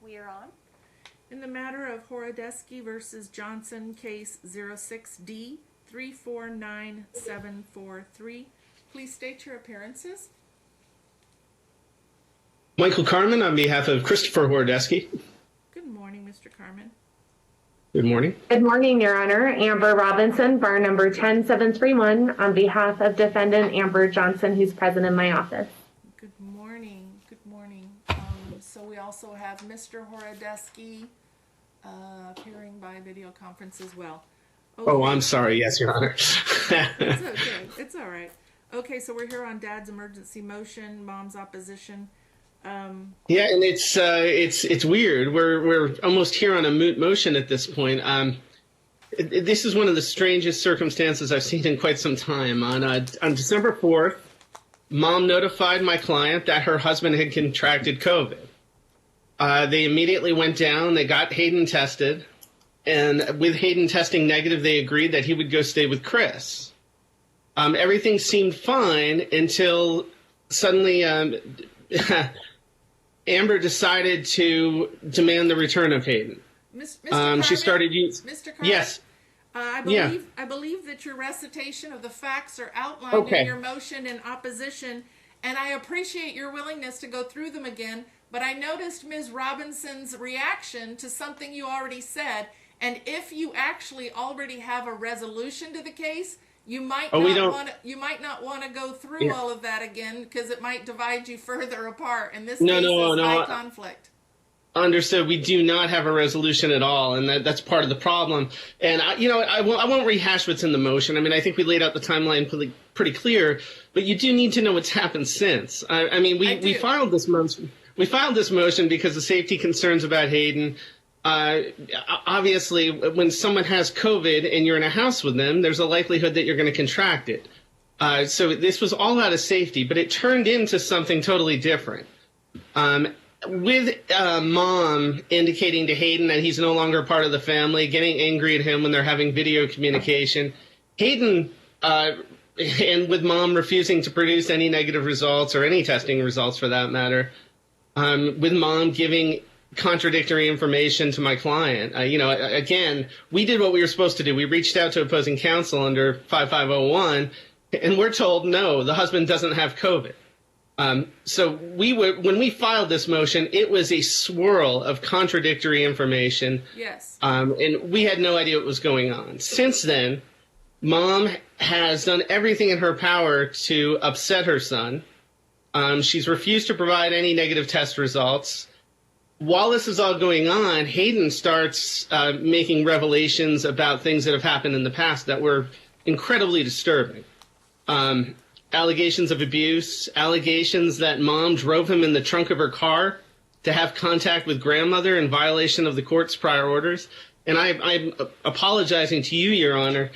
We are on. In the matter of Horodesky versus Johnson, case 06D 349743, please state your appearances. Michael Carmen on behalf of Christopher Horodesky. Good morning, Mr. Carmen. Good morning. Good morning, Your Honor. Amber Robinson, bar number 10731, on behalf of defendant Amber Johnson, who's present in my office. Good morning. Good morning. So we also have Mr. Horodesky appearing by video conference as well. Okay. Oh, I'm sorry. Yes, Your Honor. It's okay. It's all right. Okay, so we're here on Dad's emergency motion, Mom's opposition. Yeah, and it's weird. We're almost here on a moot motion at this point. This is one of the strangest circumstances I've seen in quite some time. On December 4th, Mom notified my client that her husband had contracted COVID. They immediately went down. They got Hayden tested, and with Hayden testing negative, they agreed that he would go stay with Chris. Everything seemed fine until suddenly Amber decided to demand the return of Hayden. Mr. Carmen, she started using. Mr. Carmen, yes. I believe that your recitation of the facts are outlined in your motion in opposition, and I appreciate your willingness to go through them again. But I noticed Ms. Robinson's reaction to something you already said, and if you actually already have a resolution to the case, you might not want to go through all of that again, because it might divide you further apart. And this case is high conflict. Understood. We do not have a resolution at all, and that's part of the problem. And I won't rehash what's in the motion. I mean, I think we laid out the timeline pretty clear, but you do need to know what's happened since. We filed this motion. We filed this motion because of safety concerns about Hayden. Obviously, when someone has COVID and you're in a house with them, there's a likelihood that you're going to contract it. So this was all out of safety, but it turned into something totally different. With Mom indicating to Hayden that he's no longer part of the family, getting angry at him when they're having video communication, Hayden, and with Mom refusing to produce any negative results or any testing results for that matter, with Mom giving contradictory information to my client. Again, we did what we were supposed to do. We reached out to opposing counsel under 5501, and we're told, no, the husband doesn't have COVID. So when we filed this motion, it was a swirl of contradictory information. Yes. And we had no idea what was going on. Since then, Mom has done everything in her power to upset her son. She's refused to provide any negative test results. While this is all going on, Hayden starts making revelations about things that have happened in the past that were incredibly disturbing. Allegations of abuse, allegations that Mom drove him in the trunk of her car to have contact with grandmother in violation of the court's prior orders. And I'm apologizing to you, Your Honor.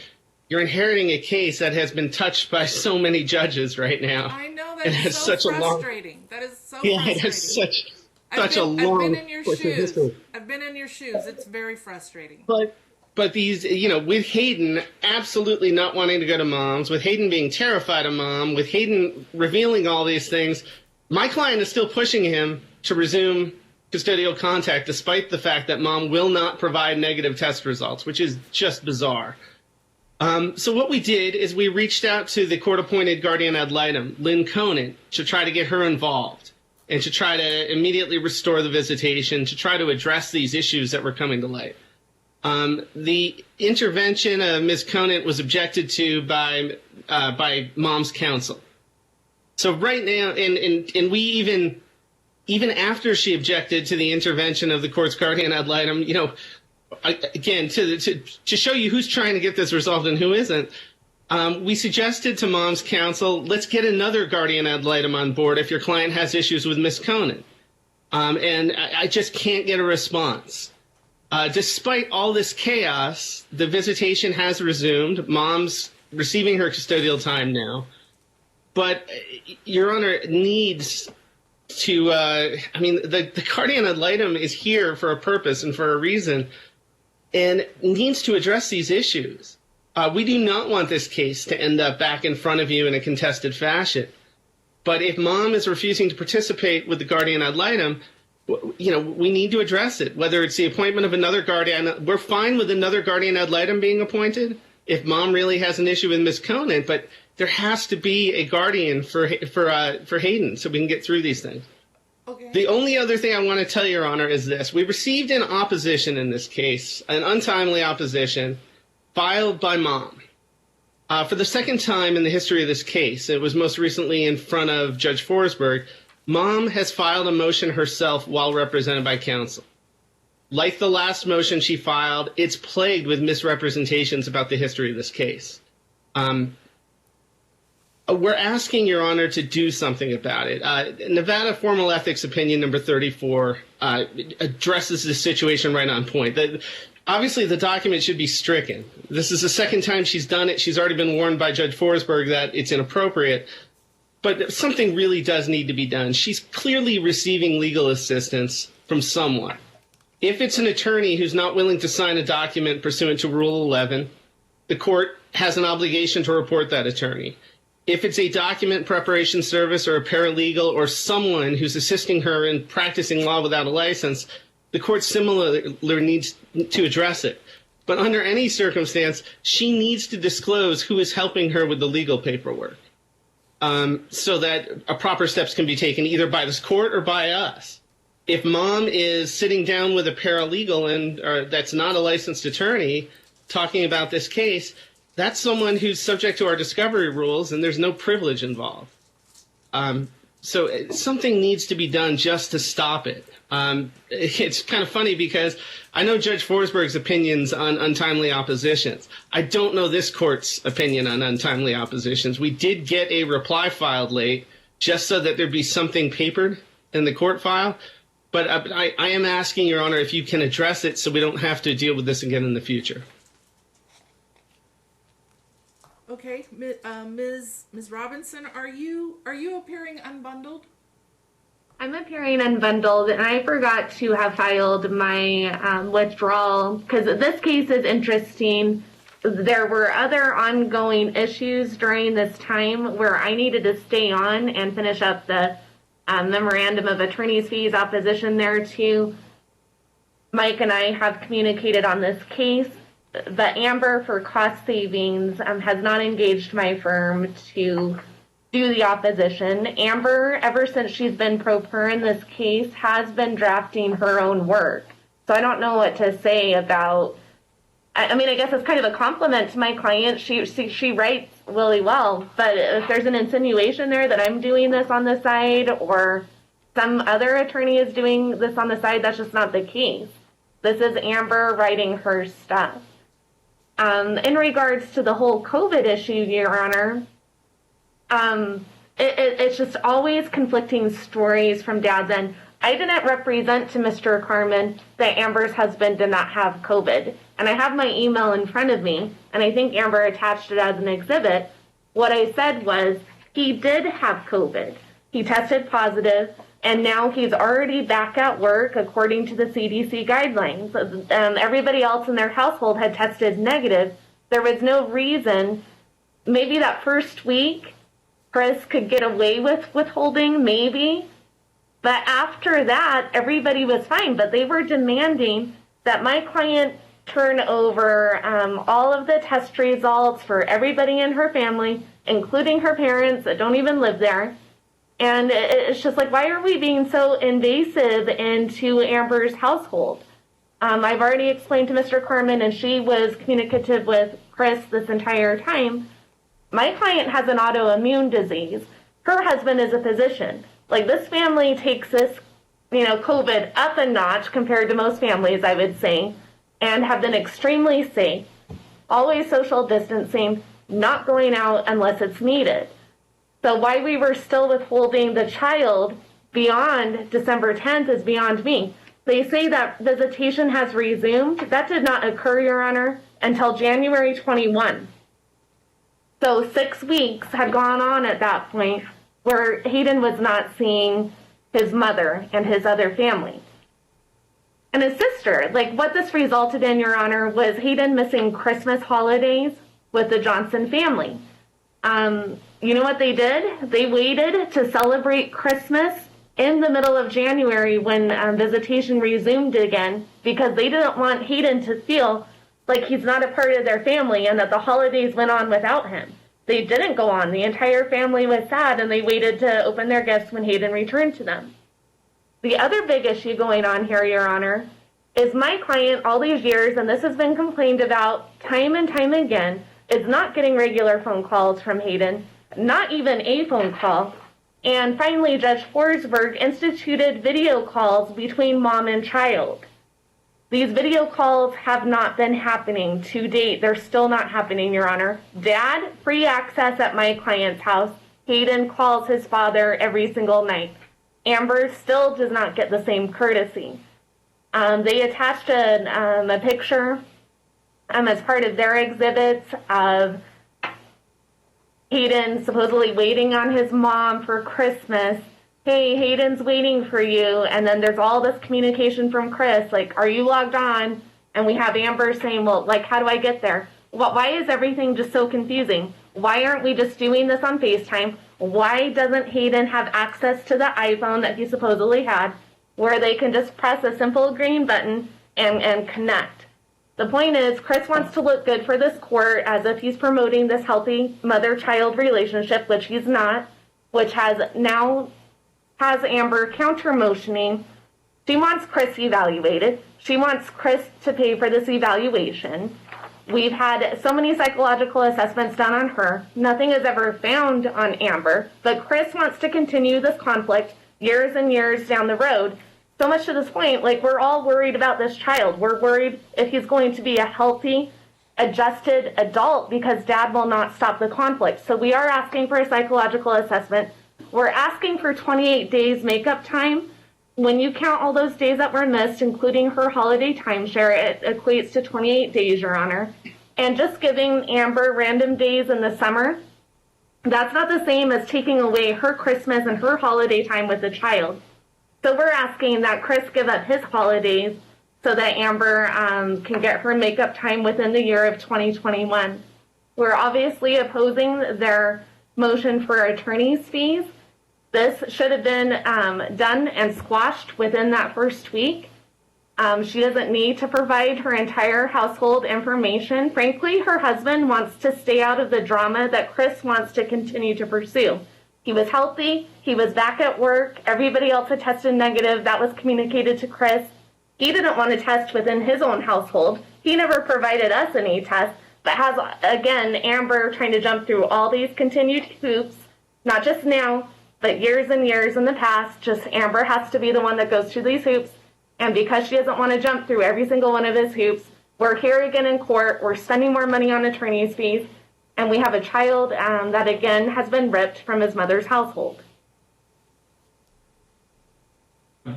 You're inheriting a case that has been touched by so many judges right now. I know, that is so frustrating. That is so frustrating. Yeah, it has such a long. I've been in your shoes. I've been in your shoes. It's very frustrating. But these, with Hayden absolutely not wanting to go to Mom's, with Hayden being terrified of Mom, with Hayden revealing all these things, my client is still pushing him to resume custodial contact despite the fact that Mom will not provide negative test results, which is just bizarre. So what we did is we reached out to the court-appointed guardian ad litem, Lynn Conant, to try to get her involved and to try to immediately restore the visitation, to try to address these issues that were coming to light. The intervention of Ms. Conant was objected to by Mom's counsel. So right now, and we even after she objected to the intervention of the court's guardian ad litem, again, to show you who's trying to get this resolved and who isn't, we suggested to Mom's counsel, let's get another guardian ad litem on board if your client has issues with Ms. Conant. And I just can't get a response. Despite all this chaos, the visitation has resumed. Mom's receiving her custodial time now. But Your Honor needs to, the guardian ad litem is here for a purpose and for a reason, and needs to address these issues. We do not want this case to end up back in front of you in a contested fashion. But if Mom is refusing to participate with the guardian ad litem, we need to address it, whether it's the appointment of another guardian. We're fine with another guardian ad litem being appointed if mom really has an issue with Miss Conant, but there has to be a guardian for Hayden so we can get through these things. Okay. The only other thing I want to tell Your Honor is this. We received an opposition in this case, an untimely opposition, filed by mom. For the second time in the history of this case, it was most recently in front of Judge Forsberg, mom has filed a motion herself while represented by counsel. Like the last motion she filed, it's plagued with misrepresentations about the history of this case. We're asking Your Honor to do something about it. Nevada Formal Ethics Opinion number 34 addresses this situation right on point. Obviously, the document should be stricken. This is the second time she's done it. She's already been warned by Judge Forsberg that it's inappropriate. But something really does need to be done. She's clearly receiving legal assistance from someone. If it's an attorney who's not willing to sign a document pursuant to Rule 11, the court has an obligation to report that attorney. If it's a document preparation service or a paralegal or someone who's assisting her in practicing law without a license, the court similarly needs to address it. But under any circumstance, she needs to disclose who is helping her with the legal paperwork so that proper steps can be taken either by this court or by us. If mom is sitting down with a paralegal and that's not a licensed attorney talking about this case, that's someone who's subject to our discovery rules, and there's no privilege involved. So something needs to be done just to stop it. It's kind of funny because I know Judge Forsberg's opinions on untimely oppositions. I don't know this court's opinion on untimely oppositions. We did get a reply filed late just so that there'd be something papered in the court file. But I am asking, Your Honor, if you can address it so we don't have to deal with this again in the future. Okay, Ms. Robinson, are you appearing unbundled? I'm appearing unbundled, and I forgot to have filed my withdrawal because this case is interesting. There were other ongoing issues during this time where I needed to stay on and finish up the memorandum of attorney's fees opposition there too. Mike and I have communicated on this case. But Amber, for cost savings, has not engaged my firm to do the opposition. Amber, ever since she's been pro per in this case, has been drafting her own work. So I don't know what to say about, I mean, I guess it's kind of a compliment to my client. She writes really well, but if there's an insinuation there that I'm doing this on the side or some other attorney is doing this on the side, that's just not the case. This is Amber writing her stuff. In regards to the whole COVID issue, Your Honor, it's just always conflicting stories from dad's end. I didn't represent to Mr. Carmen that Amber's husband did not have COVID. And I have my email in front of me, and I think Amber attached it as an exhibit. What I said was he did have COVID. He tested positive, and now he's already back at work according to the CDC guidelines. Everybody else in their household had tested negative. There was no reason. Maybe that first week, Chris could get away with withholding, maybe. But after that, everybody was fine. But they were demanding that my client turn over all of the test results for everybody in her family, including her parents that don't even live there. And it's just like, why are we being so invasive into Amber's household? I've already explained to Mr. Carmen, and she was communicative with Chris this entire time. My client has an autoimmune disease. Her husband is a physician. Like, this family takes this, COVID up a notch compared to most families, I would say, and have been extremely safe, always social distancing, not going out unless it's needed. So why we were still withholding the child beyond December 10th is beyond me. They say that visitation has resumed. That did not occur, Your Honor, until January 21. So 6 weeks had gone on at that point where Hayden was not seeing his mother and his other family. And his sister, like what this resulted in, Your Honor, was Hayden missing Christmas holidays with the Johnson family. You know what they did? They waited to celebrate Christmas in the middle of January when visitation resumed again, because they didn't want Hayden to feel like he's not a part of their family and that the holidays went on without him. They didn't go on. The entire family was sad, and they waited to open their gifts when Hayden returned to them. The other big issue going on here, Your Honor, is my client all these years, and this has been complained about time and time again, is not getting regular phone calls from Hayden, not even a phone call. And finally, Judge Forsberg instituted video calls between mom and child. These video calls have not been happening to date. They're still not happening, Your Honor. Dad, free access at my client's house. Hayden calls his father every single night. Amber still does not get the same courtesy. They attached a picture as part of their exhibits of Hayden supposedly waiting on his mom for Christmas. Hey, Hayden's waiting for you. And then there's all this communication from Chris, like, are you logged on? And we have Amber saying, well, like, how do I get there? Why is everything just so confusing? Why aren't we just doing this on FaceTime? Why doesn't Hayden have access to the iPhone that he supposedly had, where they can just press a simple green button and connect? The point is, Chris wants to look good for this court as if he's promoting this healthy mother-child relationship, which he's not, which has Amber counter-motioning. She wants Chris evaluated. She wants Chris to pay for this evaluation. We've had so many psychological assessments done on her. Nothing is ever found on Amber, but Chris wants to continue this conflict years and years down the road. So much to this point, like, we're all worried about this child. We're worried if he's going to be a healthy, adjusted adult because dad will not stop the conflict. So we are asking for a psychological assessment. We're asking for 28 days makeup time. When you count all those days that were missed, including her holiday timeshare, it equates to 28 days, Your Honor. And just giving Amber random days in the summer, that's not the same as taking away her Christmas and her holiday time with the child. So we're asking that Chris give up his holidays so that Amber can get her makeup time within the year of 2021. We're obviously opposing their motion for attorney's fees. This should have been done and squashed within that first week. She doesn't need to provide her entire household information. Frankly, her husband wants to stay out of the drama that Chris wants to continue to pursue. He was healthy. He was back at work. Everybody else had tested negative. That was communicated to Chris. He didn't want to test within his own household. He never provided us any tests, but has, again, Amber trying to jump through all these continued hoops, not just now, but years and years in the past. Just Amber has to be the one that goes through these hoops. And because she doesn't want to jump through every single one of his hoops, we're here again in court. We're spending more money on attorney's fees. And we have a child that, again, has been ripped from his mother's household.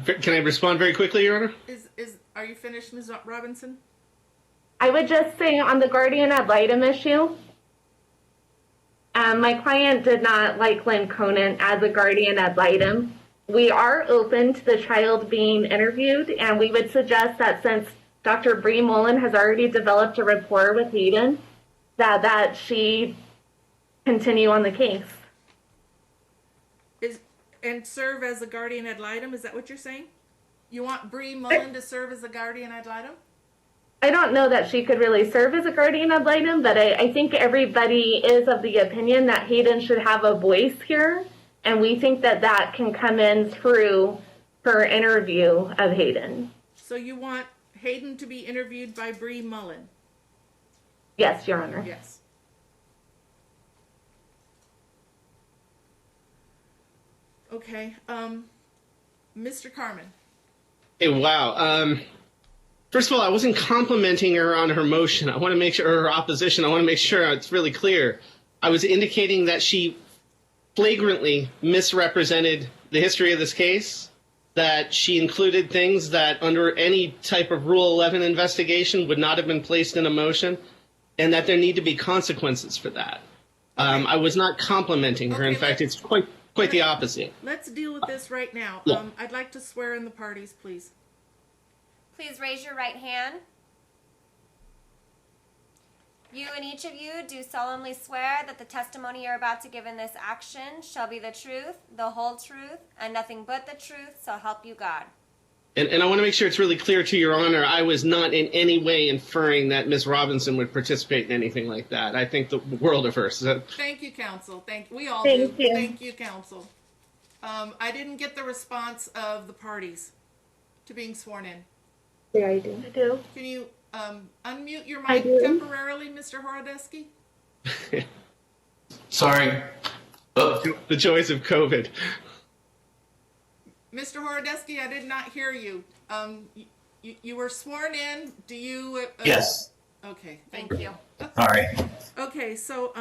Can I respond very quickly, Your Honor? Are you finished, Ms. Robinson? I would just say on the guardian ad litem issue, my client did not like Lynn Conant as a guardian ad litem. We are open to the child being interviewed, and we would suggest that since Dr. Bree Mullen has already developed a rapport with Hayden, that she continue on the case. And serve as a guardian ad litem? Is that what you're saying? You want Bree Mullen to serve as a guardian ad litem? I don't know that she could really serve as a guardian ad litem, but I think everybody is of the opinion that Hayden should have a voice here, and we think that can come in through her interview of Hayden. So you want Hayden to be interviewed by Bree Mullen? Yes, Your Honor. Yes. Okay. Mr. Carmen. Hey, wow. First of all, I wasn't complimenting her on her motion. I want to make sure, or her opposition. I want to make sure it's really clear. I was indicating that she flagrantly misrepresented the history of this case, that she included things that under any type of Rule 11 investigation would not have been placed in a motion, and that there need to be consequences for that. I was not complimenting her. In fact, it's quite the opposite. Let's deal with this right now. Yeah. I'd like to swear in the parties, please. Please raise your right hand. You and each of you do solemnly swear that the testimony you're about to give in this action shall be the truth, the whole truth, and nothing but the truth, so help you God. And I want to make sure it's really clear to Your Honor, I was not in any way inferring that Ms. Robinson would participate in anything like that. I think the world of her. So. Thank you, counsel. We all Thank do. you. Thank you, counsel. I didn't get the response of the parties to being sworn in. Yeah, I do. Can you unmute your I mic do. temporarily, Mr. Horodesky? Sorry. Oh, The joys of COVID. Mr. Horodesky, I did not hear you. You were sworn in. Do you? yes. Okay. Thank you. Sorry. Okay. So,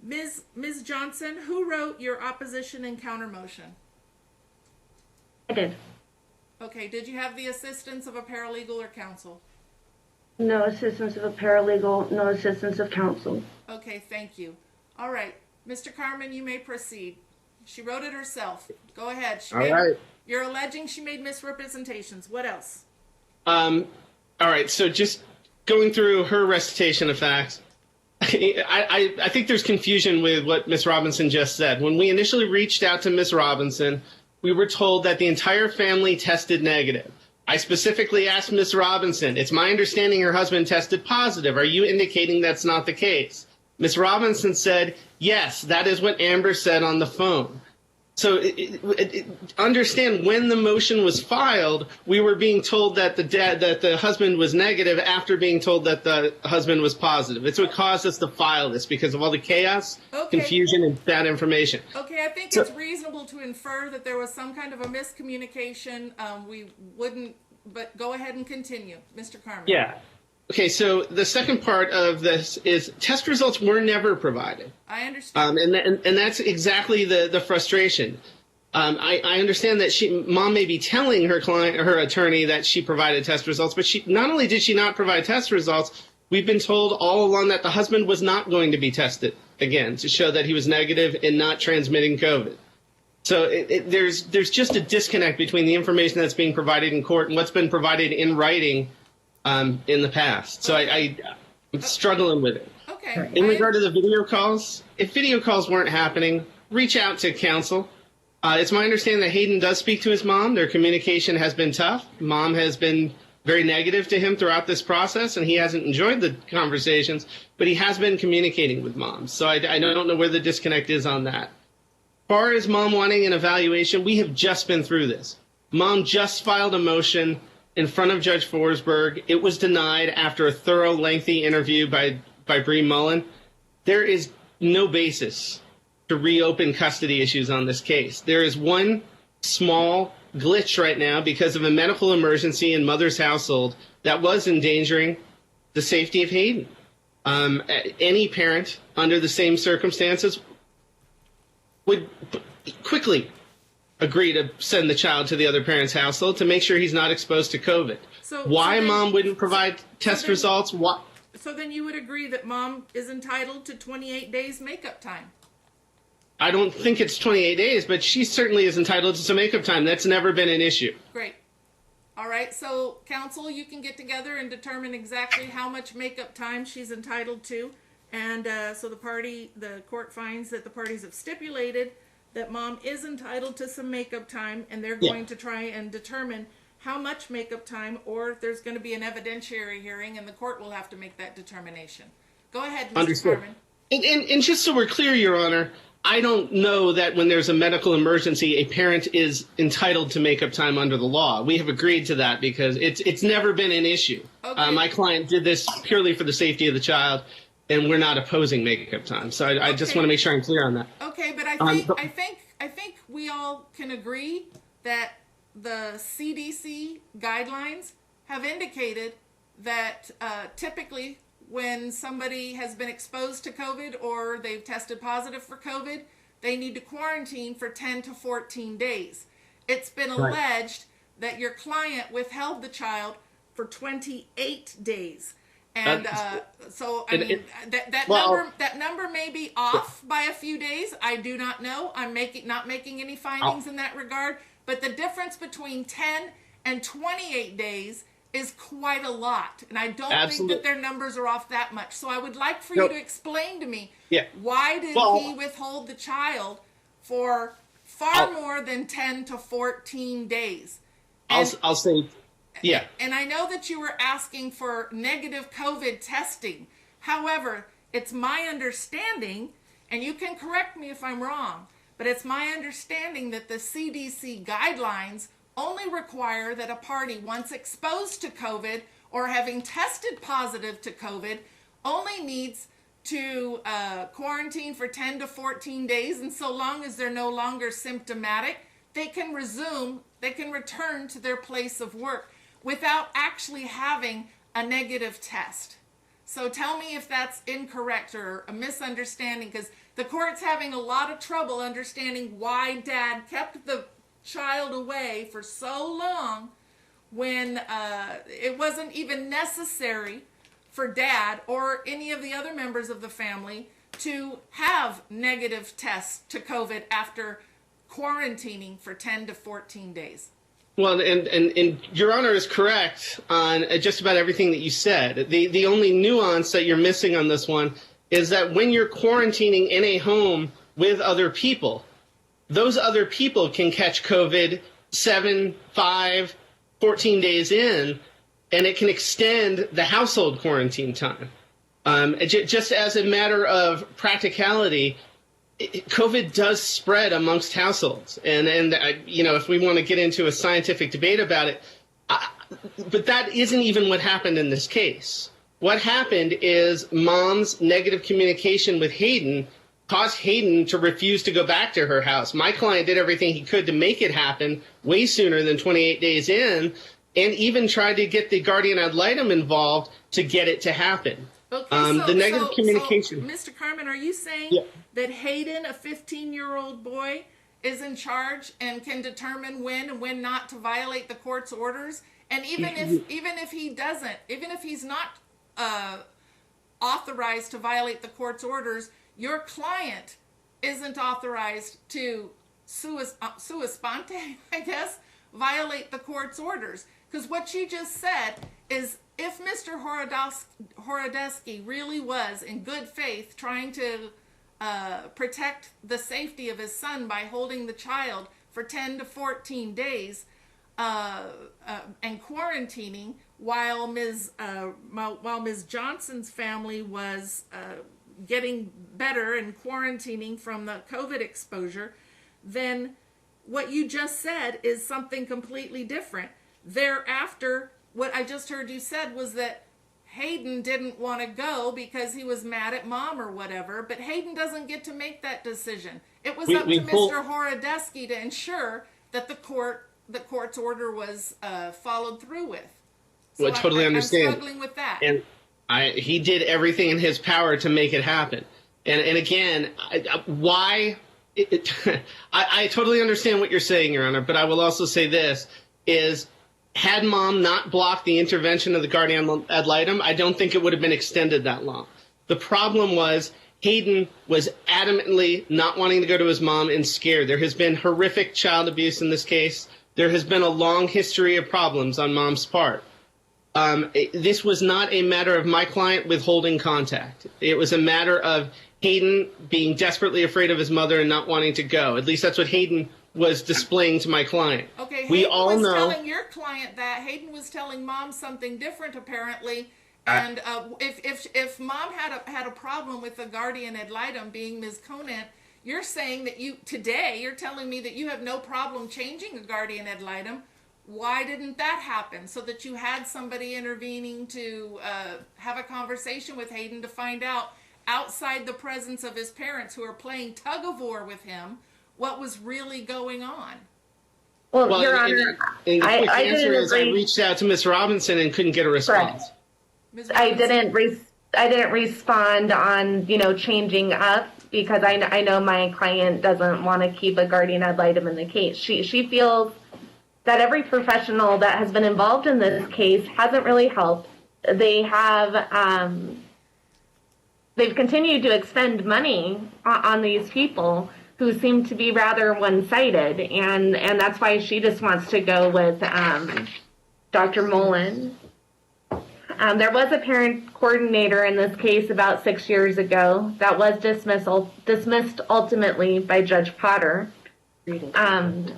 Ms. Johnson, who wrote your opposition and counter motion? I did. Okay. Did you have the assistance of a paralegal or counsel? No assistance of a paralegal, no assistance of counsel. Okay. Thank you. All right, Mr. Carmen, you may proceed. She wrote it herself. Go ahead. All right. You're alleging she made misrepresentations. What else? All right, so just going through her recitation of facts, I think there's confusion with what Ms. Robinson just said. When we initially reached out to Ms. Robinson, we were told that the entire family tested negative. I specifically asked Ms. Robinson, it's my understanding her husband tested positive. Are you indicating that's not the case? Ms. Robinson said, yes, that is what Amber said on the phone. So understand, when the motion was filed, we were being told that the husband was negative after being told that the husband was positive. It's what caused us to file this, because of all the chaos, confusion, and bad information. Okay, I think it's reasonable to infer that there was some kind of a miscommunication. We wouldn't, but go ahead and continue, Mr. Carmen. Yeah. Okay, so the second part of this is test results were never provided. I understand. And that's exactly the frustration. I understand that mom may be telling her client, her attorney, that she provided test results, but not only did she not provide test results, we've been told all along that the husband was not going to be tested again to show that he was negative and not transmitting COVID. So there's just a disconnect between the information that's being provided in court and what's been provided in writing in the past. So I'm struggling with it. Okay. In regard to the video calls, if video calls weren't happening, reach out to counsel. It's my understanding that Hayden does speak to his mom. Their communication has been tough. Mom has been very negative to him throughout this process, and he hasn't enjoyed the conversations, but he has been communicating with mom. So I don't know where the disconnect is on that. As far as mom wanting an evaluation, we have just been through this. Mom just filed a motion in front of Judge Forsberg. It was denied after a thorough, lengthy interview by Bree Mullen. There is no basis to reopen custody issues on this case. There is one small glitch right now because of a medical emergency in mother's household that was endangering the safety of Hayden. Any parent under the same circumstances would quickly agree to send the child to the other parent's household to make sure he's not exposed to COVID. Why mom wouldn't provide test results? What? So then you would agree that mom is entitled to 28 days makeup time? I don't think it's 28 days, but she certainly is entitled to some makeup time. That's never been an issue. Great. All right, so counsel, you can get together and determine exactly how much makeup time she's entitled to. And so the court finds that the parties have stipulated that mom is entitled to some makeup time, and they're going to try and determine how much makeup time, or if there's going to be an evidentiary hearing, and the court will have to make that determination. Go ahead, Mr. Understood. Carmen. And just so we're clear, Your Honor, I don't know that when there's a medical emergency, a parent is entitled to makeup time under the law. We have agreed to that because it's never been an issue. Okay. My client did this purely for the safety of the child, and we're not opposing makeup time. So I just want to make sure I'm clear on that. Okay, but I think we all can agree that the CDC guidelines have indicated that typically when somebody has been exposed to COVID or they've tested positive for COVID, they need to quarantine for 10 to 14 days. It's been alleged that your client withheld the child for 28 days. And so, I mean, that number may be off by a few days. I do not know. I'm not making any findings in that regard. But the difference between 10 and 28 days is quite a lot. And I don't Absolutely. think that their numbers are off that much. So I would like for you to explain to me, why did he withhold the child for far more than 10 to 14 days? And, I'll say, yeah. And I know that you were asking for negative COVID testing. However, it's my understanding, and you can correct me if I'm wrong, but it's my understanding that the CDC guidelines only require that a party, once exposed to COVID or having tested positive to COVID, only needs to quarantine for 10 to 14 days. And so long as they're no longer symptomatic, they can return to their place of work without actually having a negative test. So tell me if that's incorrect or a misunderstanding, because the court's having a lot of trouble understanding why Dad kept the child away for so long when it wasn't even necessary for Dad or any of the other members of the family to have negative tests to COVID after quarantining for 10 to 14 days. Well, and Your Honor is correct on just about everything that you said. The only nuance that you're missing on this one is that when you're quarantining in a home with other people, those other people can catch COVID 7, 5, 14 days in, and it can extend the household quarantine time. Just as a matter of practicality, COVID does spread amongst households, and if we want to get into a scientific debate about it, but that isn't even what happened in this case. What happened is Mom's negative communication with Hayden caused Hayden to refuse to go back to her house. My client did everything he could to make it happen way sooner than 28 days in, and even tried to get the guardian ad litem involved to get it to happen. Okay, the negative communication. So, Mr. Carmen, are you saying that Hayden, a 15-year-old boy, is in charge and can determine when and when not to violate the court's orders? And even if he doesn't, even if he's not authorized to violate the court's orders, your client isn't authorized to sua sponte, I guess, violate the court's orders. Because what you just said is, if Mr. Horodesky really was in good faith trying to protect the safety of his son by holding the child for 10 to 14 days and quarantining while Ms. Johnson's family was getting better and quarantining from the COVID exposure, then what you just said is something completely different. Thereafter, what I just heard you said was that Hayden didn't want to go because he was mad at Mom or whatever, but Hayden doesn't get to make that decision. It was up to Mr. Horodesky to ensure that the court's order was followed through with. So I totally understand. I'm struggling with that. And he did everything in his power to make it happen. And again, why? I totally understand what you're saying, Your Honor, but I will also say this is, had Mom not blocked the intervention of the guardian ad litem, I don't think it would have been extended that long. The problem was Hayden was adamantly not wanting to go to his mom and scared. There has been horrific child abuse in this case. There has been a long history of problems on Mom's part. This was not a matter of my client withholding contact. It was a matter of Hayden being desperately afraid of his mother and not wanting to go. At least that's what Hayden was displaying to my client. Okay, we Hayden all was know. telling your client that. Hayden was telling Mom something different, apparently. And if Mom had a problem with the guardian ad litem being Ms. Conant, you're saying that you're telling me that you have no problem changing a guardian ad litem. Why didn't that happen? So that you had somebody intervening to have a conversation with Hayden to find out, outside the presence of his parents who are playing tug of war with him, what was really going on. Well, Your Honor, the quick answer is I reached out to Ms. Robinson and couldn't get a response. I didn't respond on, changing up, because I know my client doesn't want to keep a guardian ad litem in the case. She feels that every professional that has been involved in this case hasn't really helped. They have they've continued to expend money on these people who seem to be rather one-sided, and that's why she just wants to go with Dr. Mullen. There was a parent coordinator in this case about 6 years ago that was dismissed ultimately by Judge Potter because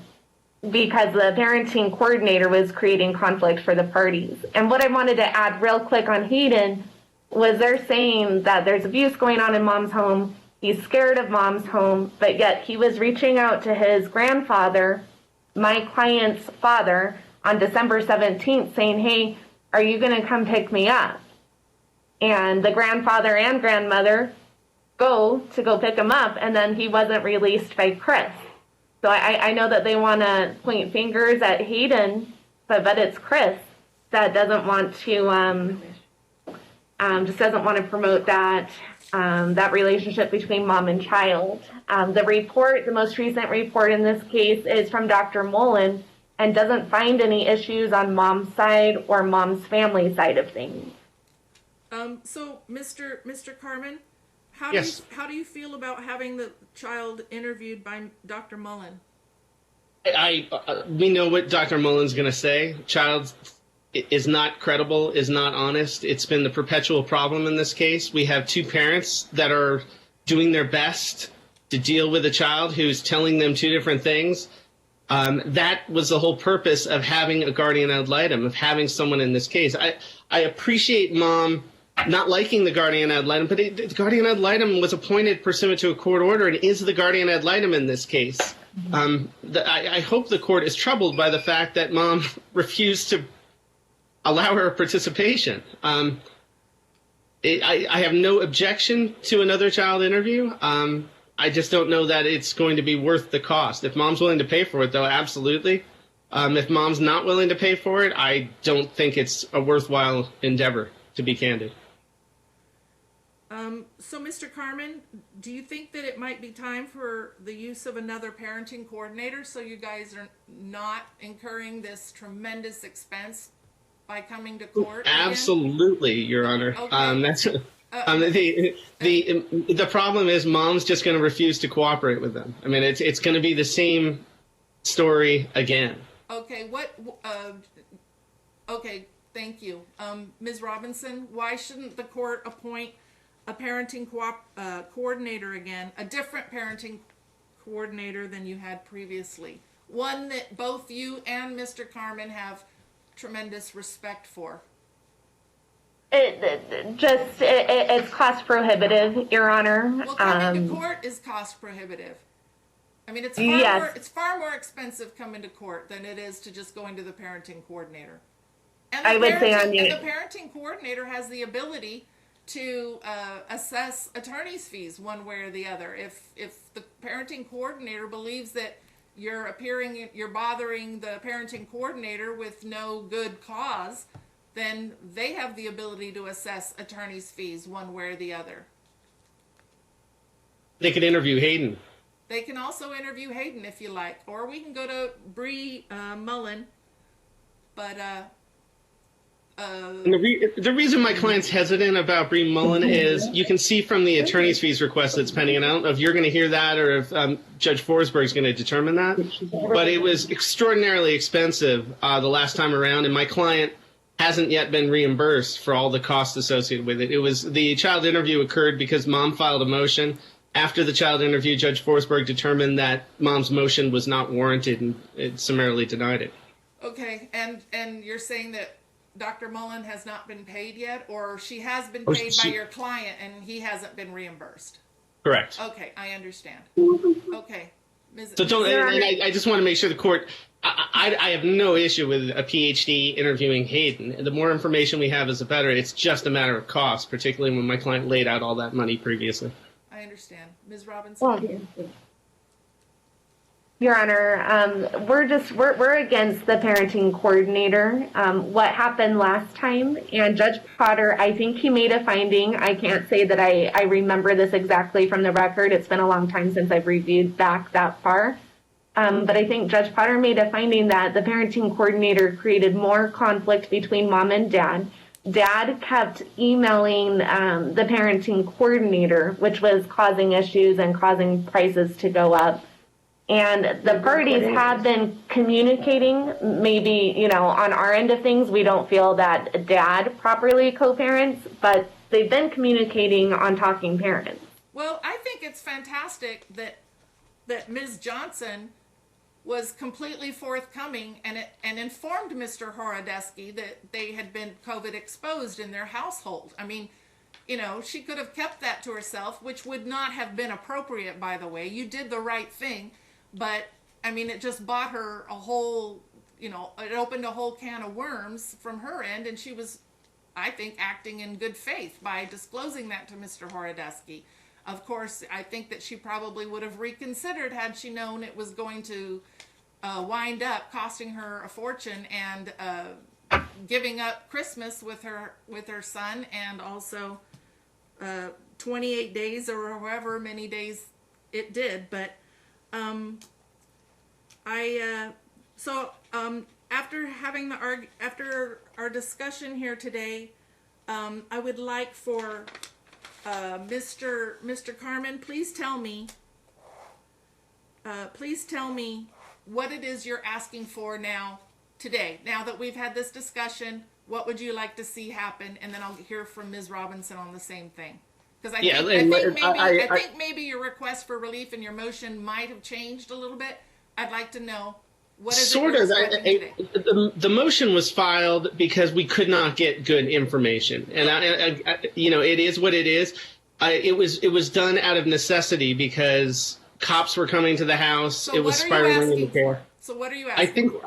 the parenting coordinator was creating conflict for the parties. And what I wanted to add real quick on Hayden was they're saying that there's abuse going on in mom's home. He's scared of mom's home, but yet he was reaching out to his grandfather, my client's father, on December 17th saying, hey, are you going to come pick me up? And the grandfather and grandmother go pick him up, and then he wasn't released by Chris. So I know that they want to point fingers at Hayden, but it's Chris that doesn't want to, just doesn't want to promote that relationship between mom and child. The most recent report in this case is from Dr. Mullen, and doesn't find any issues on mom's side or mom's family side of things. So, Mr. Carmen, Yes. How do you feel about having the child interviewed by Dr. Mullen? We know what Dr. Mullen's going to say. Child is not credible, is not honest. It's been the perpetual problem in this case. We have two parents that are doing their best to deal with a child who's telling them two different things. That was the whole purpose of having a guardian ad litem, of having someone in this case. I appreciate mom not liking the guardian ad litem, but the guardian ad litem was appointed pursuant to a court order and is the guardian ad litem in this case. I hope the court is troubled by the fact that mom refused to allow her participation. I have no objection to another child interview. I just don't know that it's going to be worth the cost. If mom's willing to pay for it, though, absolutely. If mom's not willing to pay for it, I don't think it's a worthwhile endeavor, to be candid. So, Mr. Carmen, do you think that it might be time for the use of another parenting coordinator so you guys are not incurring this tremendous expense by coming to court? Absolutely, Your Honor. Okay. The problem is mom's just going to refuse to cooperate with them. I mean, it's going to be the same story again. Okay. Okay. Thank you, Ms. Robinson. Why shouldn't the court appoint a parenting coordinator again, a different parenting coordinator than you had previously, one that both you and Mr. Carmen have tremendous respect for? It's cost prohibitive, Your Honor. Well, coming to court is cost prohibitive. I mean, it's far more expensive coming to court than it is to just going to the parenting coordinator. And the parenting coordinator has the ability to assess attorney's fees one way or the other. If the parenting coordinator believes that you're bothering the parenting coordinator with no good cause, then they have the ability to assess attorney's fees one way or the other. They could interview Hayden. They can also interview Hayden if you like, or we can go to Bree Mullen. But the reason my client's hesitant about Bree Mullen is you can see from the attorney's fees request that's pending, and I don't know if you're going to hear that or if Judge Forsberg is going to determine that, but it was extraordinarily expensive the last time around, and my client hasn't yet been reimbursed for all the costs associated with it. The child interview occurred because mom filed a motion. After the child interview, Judge Forsberg determined that mom's motion was not warranted and it summarily denied it. Okay, and you're saying that Dr. Mullen has not been paid yet, or she has been paid by your client and he hasn't been reimbursed? Correct. Okay, I understand. Okay. I just want to make sure the court, I have no issue with a PhD interviewing Hayden. The more information we have is the better. It's just a matter of cost, particularly when my client laid out all that money previously. I understand. Ms. Robinson? Your Honor, we're against the parenting coordinator. What happened last time, and Judge Potter, I think he made a finding. I can't say that I remember this exactly from the record. It's been a long time since I've reviewed back that far. But I think Judge Potter made a finding that the parenting coordinator created more conflict between mom and dad. Dad kept emailing the parenting coordinator, which was causing issues and causing prices to go up. And the parties have been communicating, maybe, on our end of things, we don't feel that dad properly co-parents, but they've been communicating on talking parents. Well, I think it's fantastic that Ms. Johnson was completely forthcoming and informed Mr. Horodesky that they had been COVID exposed in their household. I mean, she could have kept that to herself, which would not have been appropriate, by the way. You did the right thing. But, I mean, it just bought her a whole, it opened a whole can of worms from her end, and she was, I think, acting in good faith by disclosing that to Mr. Horodesky. Of course, I think that she probably would have reconsidered had she known it was going to wind up costing her a fortune and giving up Christmas with her son, and also 28 days or however many days it did. But after having after our discussion here today, I would like for Mr. Carmen, please tell me what it is you're asking for now today. Now that we've had this discussion, what would you like to see happen? And then I'll hear from Ms. Robinson on the same thing. Because I think maybe your request for relief and your motion might have changed a little bit. I'd like to know what is sort of. The motion was filed because we could not get good information, and it is what it is. It was done out of necessity because cops were coming to the house. So it was spiraling into chaos. So what are you asking?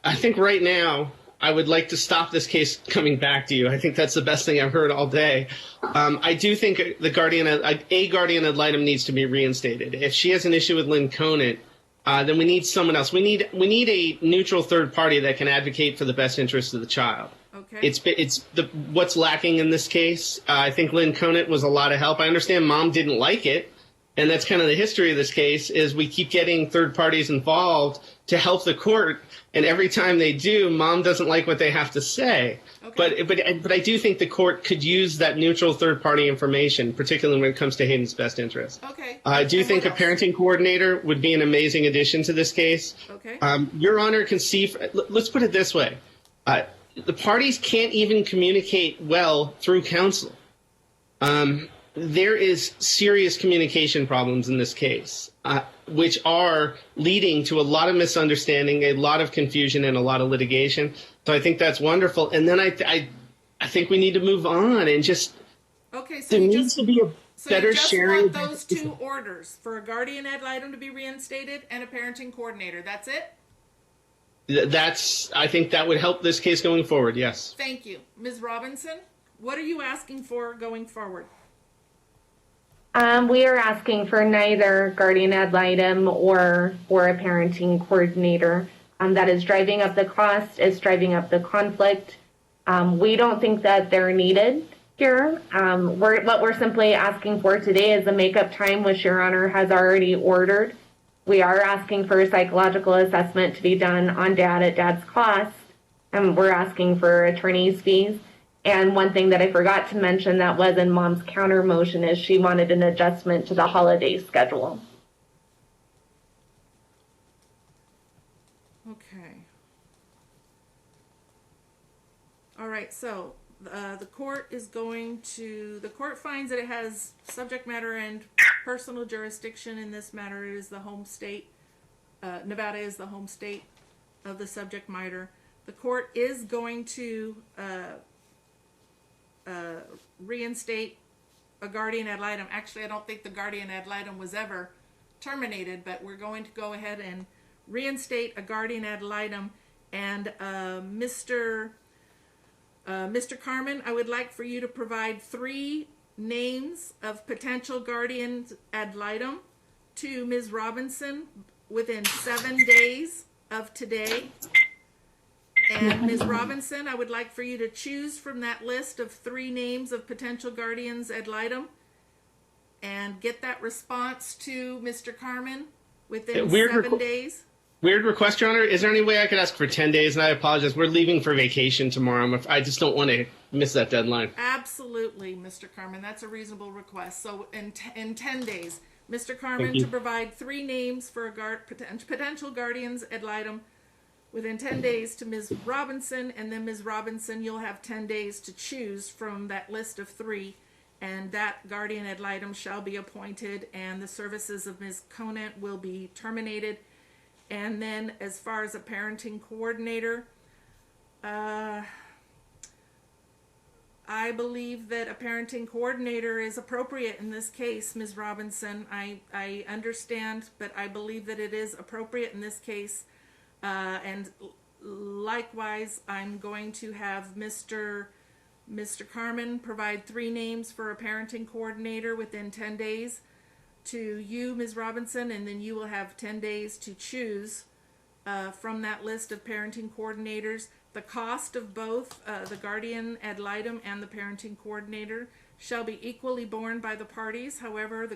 I think right now, I would like to stop this case coming back to you. I think that's the best thing I've heard all day. I do think a guardian ad litem needs to be reinstated. If she has an issue with Lynn Conant, then we need someone else. We need a neutral third party that can advocate for the best interest of the child. Okay. It's what's lacking in this case. I think Lynn Conant was a lot of help. I understand Mom didn't like it, and that's kind of the history of this case. Is we keep getting third parties involved to help the court. And every time they do, Mom doesn't like what they have to say. Okay. But I do think the court could use that neutral third-party information, particularly when it comes to Hayden's best interest. Okay. I do think a parenting coordinator would be an amazing addition to this case. Okay. Your Honor can see. Let's put it this way: the parties can't even communicate well through counsel. There is serious communication problems in this case, which are leading to a lot of misunderstanding, a lot of confusion, and a lot of litigation. So I think that's wonderful. And then I think we need to move on and just. Okay, so there needs to be a better sharing. Want those two orders for a guardian ad litem to be reinstated and a parenting coordinator. That's it. I think that would help this case going forward. Yes. Thank you, Ms. Robinson. What are you asking for going forward? We are asking for neither guardian ad litem or a parenting coordinator. That is driving up the cost, is driving up the conflict. We don't think that they're needed here. What we're simply asking for today is a make-up time, which Your Honor has already ordered. We are asking for a psychological assessment to be done on Dad at Dad's cost, and we're asking for attorney's fees. And one thing that I forgot to mention that was in Mom's counter motion is she wanted an adjustment to the holiday schedule. Okay. All right, so the court finds that it has subject matter and personal jurisdiction in this matter. It is the home state. Nevada is the home state of the subject matter. The court is going to reinstate a guardian ad litem. Actually, I don't think the guardian ad litem was ever terminated, but we're going to go ahead and reinstate a guardian ad litem. And Mr. Carmen, I would like for you to provide 3 names of potential guardians ad litem to Ms. Robinson within 7 days of today. And Ms. Robinson, I would like for you to choose from that list of 3 names of potential guardians ad litem and get that response to Mr. Carmen within 7 days. Weird request, Your Honor. Is there any way I could ask for 10 days? And I apologize. We're leaving for vacation tomorrow. I just don't want to miss that deadline. Absolutely, Mr. Carmen. That's a reasonable request. So in 10 days, Mr. Carmen to provide 3 names for a potential guardians ad litem within 10 days to Ms. Robinson, and then Ms. Robinson, you'll have 10 days to choose from that list of 3, and that guardian ad litem shall be appointed, and the services of Ms. Conant will be terminated. And then as far as a parenting coordinator, I believe that a parenting coordinator is appropriate in this case, Ms. Robinson. I understand, but I believe that it is appropriate in this case. And likewise, I'm going to have Mr. Carmen provide 3 names for a parenting coordinator within 10 days to you, Ms. Robinson, and then you will have 10 days to choose from that list of parenting coordinators. The cost of both the guardian ad litem and the parenting coordinator shall be equally borne by the parties. However, the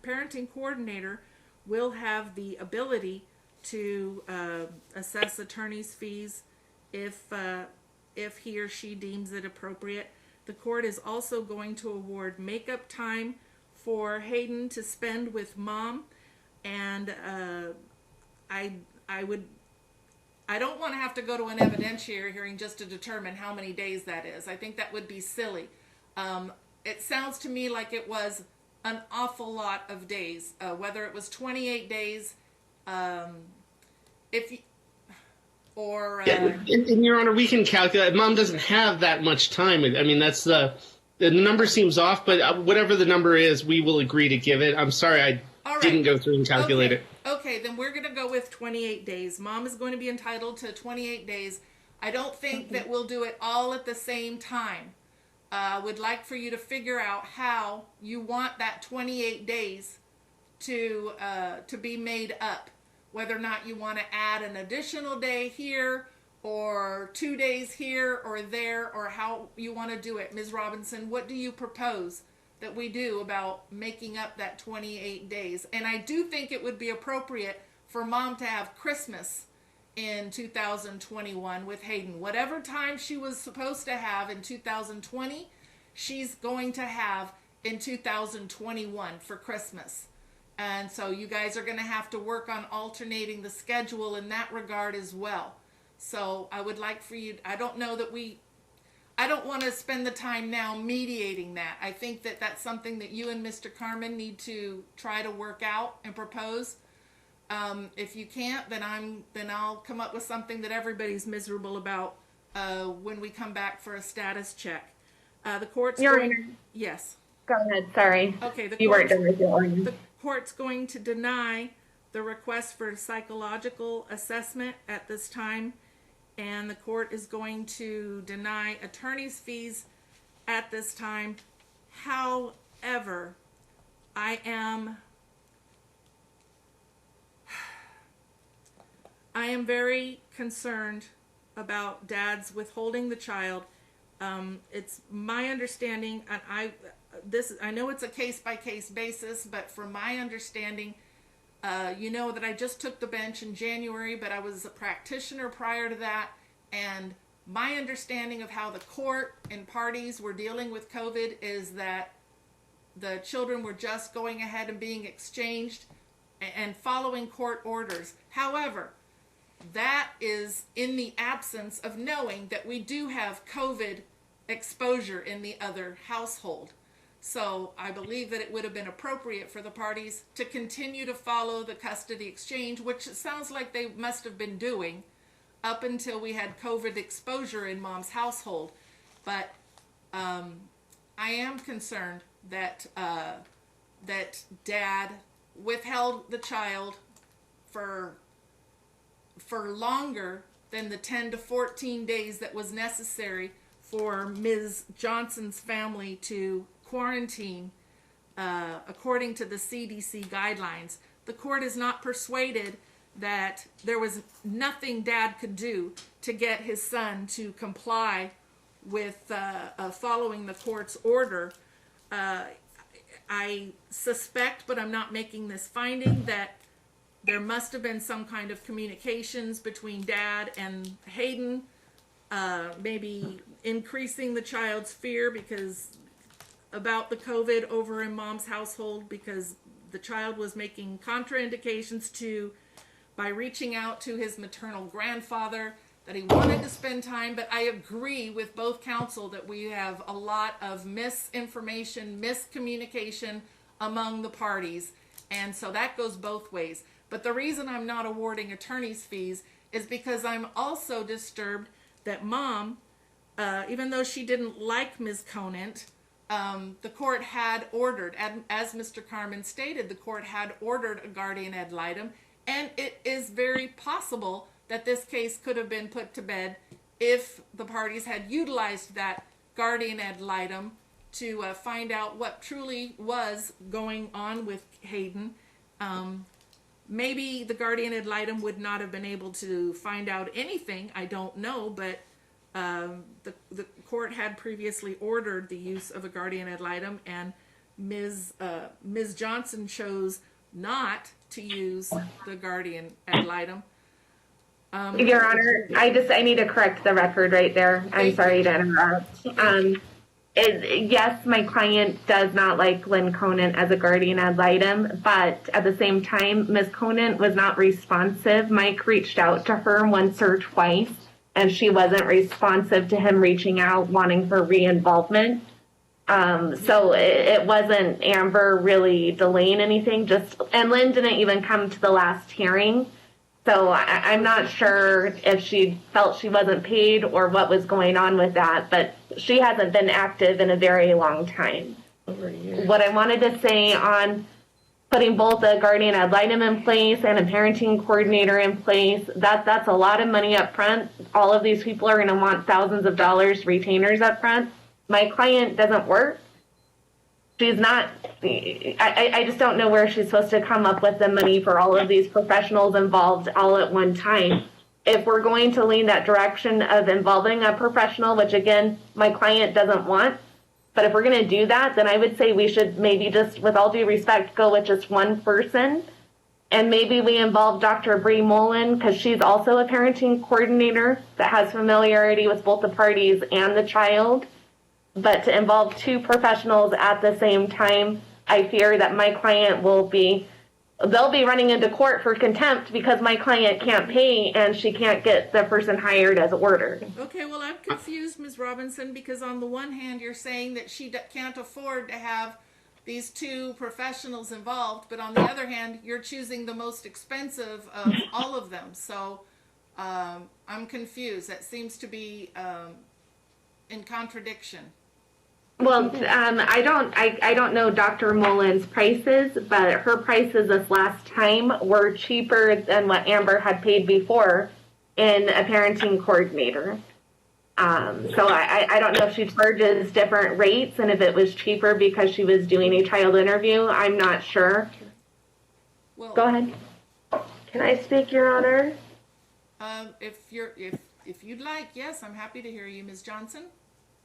parenting coordinator will have the ability to assess attorney's fees if he or she deems it appropriate. The court is also going to award makeup time for Hayden to spend with mom, and I don't want to have to go to an evidentiary hearing just to determine how many days that is. I think that would be silly. It sounds to me like it was an awful lot of days, whether it was 28 days, and Your Honor, we can calculate. Mom doesn't have that much time. I mean, that's the number seems off, but whatever the number is, we will agree to give it. I'm sorry I didn't go through and calculate it. Okay, then we're going to go with 28 days. Mom is going to be entitled to 28 days. I don't think that we'll do it all at the same time. Would like for you to figure out how you want that 28 days to be made up. Whether or not you want to add an additional day here, or 2 days here or there, or how you want to do it. Ms. Robinson, what do you propose that we do about making up that 28 days? And I do think it would be appropriate for mom to have Christmas in 2021 with Hayden. Whatever time she was supposed to have in 2020, she's going to have in 2021 for Christmas. And so you guys are going to have to work on alternating the schedule in that regard as well. So I would like for you, I don't want to spend the time now mediating that. I think that that's something that you and Mr. Carmen need to try to work out and propose. If you can't, then I'll come up with something that everybody's miserable about when we come back for a status check. The court's yes. Go ahead. Sorry. Okay. The court's going to deny the request for psychological assessment at this time, and the court is going to deny attorney's fees at this time. However, I am very concerned about dads withholding the child. It's my understanding, and I know it's a case-by-case basis, but from my understanding, you know that I just took the bench in January, but I was a practitioner prior to that, and my understanding of how the court and parties were dealing with COVID is that the children were just going ahead and being exchanged and following court orders. However, that is in the absence of knowing that we do have COVID exposure in the other household. So I believe that it would have been appropriate for the parties to continue to follow the custody exchange, which it sounds like they must have been doing up until we had COVID exposure in mom's household. But I am concerned that that dad withheld the child for longer than the 10 to 14 days that was necessary for Ms. Johnson's family to quarantine according to the CDC guidelines. The court is not persuaded that there was nothing dad could do to get his son to comply with following the court's order. I suspect, but I'm not making this finding, that there must have been some kind of communications between dad and Hayden, maybe increasing the child's fear about the COVID over in mom's household, because the child was making contraindications by reaching out to his maternal grandfather, that he wanted to spend time. But I agree with both counsel that we have a lot of misinformation, miscommunication among the parties. And so that goes both ways. But the reason I'm not awarding attorney's fees is because I'm also disturbed that mom, even though she didn't like Ms. Conant, the court had ordered, as Mr. Carmen stated, the court had ordered a guardian ad litem, and it is very possible that this case could have been put to bed if the parties had utilized that guardian ad litem to find out what truly was going on with Hayden. Maybe the guardian ad litem would not have been able to find out anything, I don't know, but the court had previously ordered the use of a guardian ad litem, and Ms. Johnson chose not to use the guardian ad litem. Your Honor, I need to correct the record right there. I'm sorry to interrupt. Yes, my client does not like Lynn Conant as a guardian ad litem, but at the same time, Ms. Conant was not responsive. Mike reached out to her once or twice, and she wasn't responsive to him reaching out, wanting her re-involvement. So it wasn't Amber really delaying anything, and Lynn didn't even come to the last hearing. So I'm not sure if she felt she wasn't paid or what was going on with that, but she hasn't been active in a very long time. What I wanted to say on putting both a guardian ad litem in place and a parenting coordinator in place, that's a lot of money up front. All of these people are going to want thousands of dollars retainers up front. My client doesn't work. She's not, I just don't know where she's supposed to come up with the money for all of these professionals involved all at one time. If we're going to lean that direction of involving a professional, which again, my client doesn't want, but if we're going to do that, then I would say we should maybe just, with all due respect, go with just one person. And maybe we involve Dr. Bree Mullen, because she's also a parenting coordinator that has familiarity with both the parties and the child. But to involve two professionals at the same time, I fear that my client they'll be running into court for contempt because my client can't pay and she can't get the person hired as ordered. Okay, well, I'm confused, Ms. Robinson, because on the one hand, you're saying that she can't afford to have these two professionals involved, but on the other hand, you're choosing the most expensive of all of them. So I'm confused. That seems to be in contradiction. Well, I don't know Dr. Mullen's prices, but her prices this last time were cheaper than what Amber had paid before in a parenting coordinator. So I don't know if she charges different rates and if it was cheaper because she was doing a child interview. I'm not sure. Well, go ahead. Can I speak, Your Honor? If you'd like, yes, I'm happy to hear you, Ms. Johnson.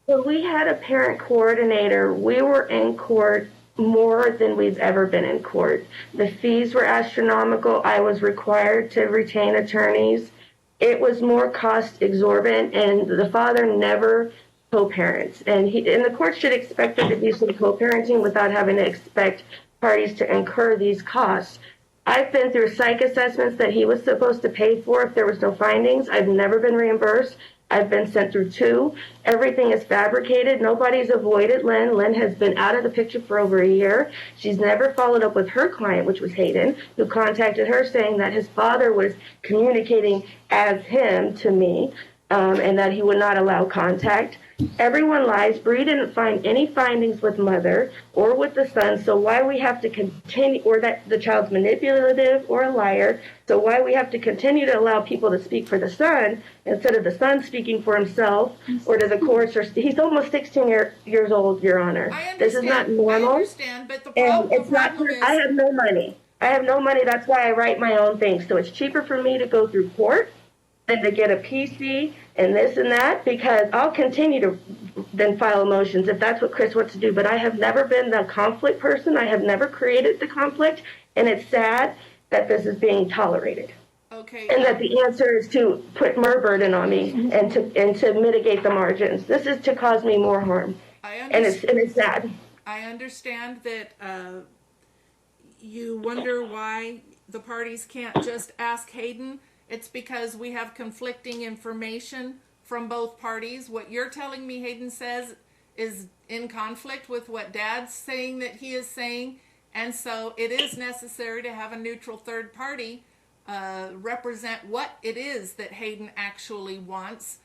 Well, we had a parent coordinator. We were in court more than we've ever been in court. The fees were astronomical. I was required to retain attorneys. It was more cost exorbitant, and the father never co-parents. And the court should expect there to be some co-parenting without having to expect parties to incur these costs. I've been through psych assessments that he was supposed to pay for if there was no findings. I've never been reimbursed. I've been sent through 2. Everything is fabricated. Nobody's avoided Lynn. Lynn has been out of the picture for over a year. She's never followed up with her client, which was Hayden, who contacted her saying that his father was communicating as him to me, and that he would not allow contact. Everyone lies. Bree didn't find any findings with mother or with the son, so why we have to continue, or that the child's manipulative or a liar, so why we have to continue to allow people to speak for the son instead of the son speaking for himself, or to the courts, or he's almost 16 years old, Your Honor. This is not normal. I understand, but the problem, and it's not. I have no money. That's why I write my own things. So it's cheaper for me to go through court than to get a PC and this and that, because I'll continue to then file motions if that's what Chris wants to do. But I have never been the conflict person. I have never created the conflict, and it's sad that this is being tolerated. Okay. And that the answer is to put more burden on me and to mitigate the margins. This is to cause me more harm. And it's sad. I understand that you wonder why the parties can't just ask Hayden. It's because we have conflicting information from both parties. What you're telling me Hayden says is in conflict with what Dad's saying that he is saying, and so it is necessary to have a neutral third party represent what it is that Hayden actually wants.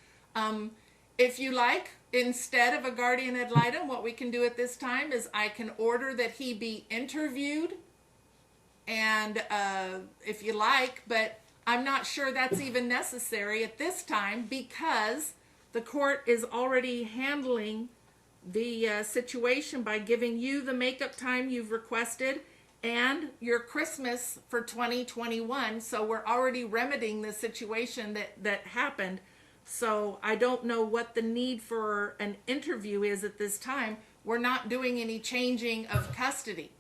If you like, instead of a guardian ad litem, what we can do at this time is I can order that he be interviewed, and if you like, but I'm not sure that's even necessary at this time because the court is already handling the situation by giving you the makeup time you've requested and your Christmas for 2021. So we're already remedying the situation that happened. So I don't know what the need for an interview is at this time. We're not doing any changing of custody.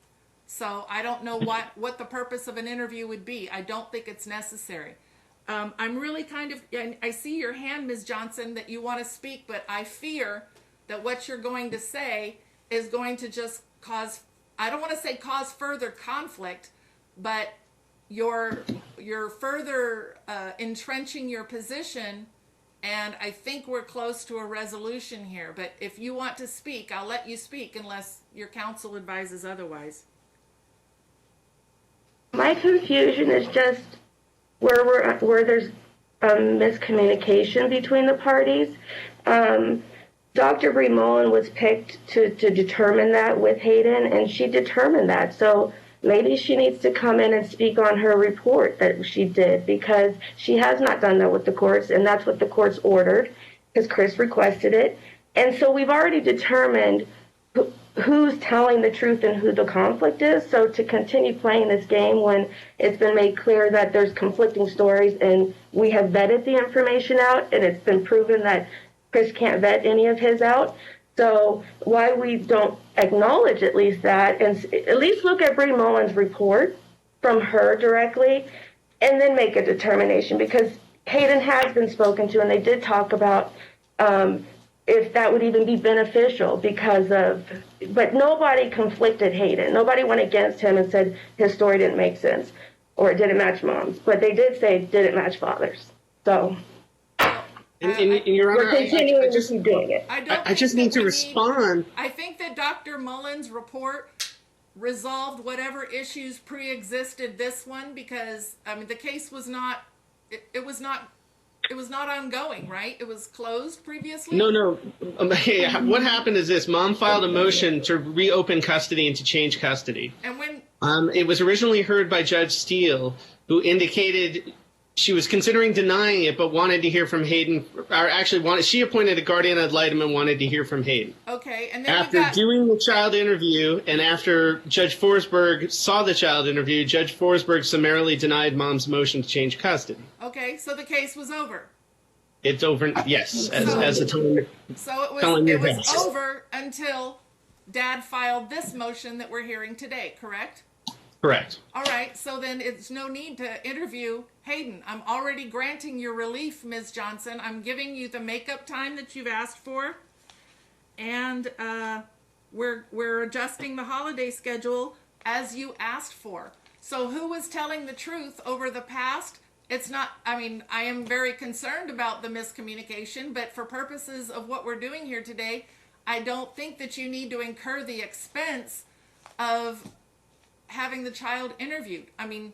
So I don't know what the purpose of an interview would be. I don't think it's necessary. I'm really I see your hand, Ms. Johnson, that you want to speak, but I fear that what you're going to say is going to just cause, I don't want to say cause further conflict, but you're further entrenching your position, and I think we're close to a resolution here. But if you want to speak, I'll let you speak unless your counsel advises otherwise. My confusion is just where there's miscommunication between the parties. Dr. Bree Mullen was picked to determine that with Hayden, and she determined that. So maybe she needs to come in and speak on her report that she did, because she has not done that with the courts, and that's what the courts ordered, because Chris requested it. And so we've already determined who's telling the truth and who the conflict is. So to continue playing this game when it's been made clear that there's conflicting stories and we have vetted the information out and it's been proven that Chris can't vet any of his out. So why we don't acknowledge at least that, and at least look at Bree Mullen's report from her directly, and then make a determination, because Hayden has been spoken to, and they did talk about if that would even be beneficial but nobody conflicted Hayden. Nobody went against him and said his story didn't make sense or it didn't match mom's, but they did say it didn't match father's. So. And Your Honor, we're continuing to keep doing it. I just need to respond. I think that Dr. Mullen's report resolved whatever issues pre-existed this one, because I mean the case was not it was not ongoing, right? It was closed previously. No. What happened is this: Mom filed a motion to reopen custody and to change custody. And when it was originally heard by Judge Steele, who indicated she was considering denying it, but wanted to hear from Hayden, or actually she appointed a guardian ad litem and wanted to hear from Hayden. Okay, and then after doing the child interview, and after Judge Forsberg saw the child interview, Judge Forsberg summarily denied Mom's motion to change custody. Okay, so the case was over. It's over, yes, as the time. So it was over until Dad filed this motion that we're hearing today, correct? Correct. All right, so then it's no need to interview Hayden. I'm already granting your relief, Ms. Johnson. I'm giving you the makeup time that you've asked for, and we're adjusting the holiday schedule as you asked for. So who was telling the truth over the past? It's not, I mean, I am very concerned about the miscommunication, but for purposes of what we're doing here today, I don't think that you need to incur the expense of having the child interviewed. I mean,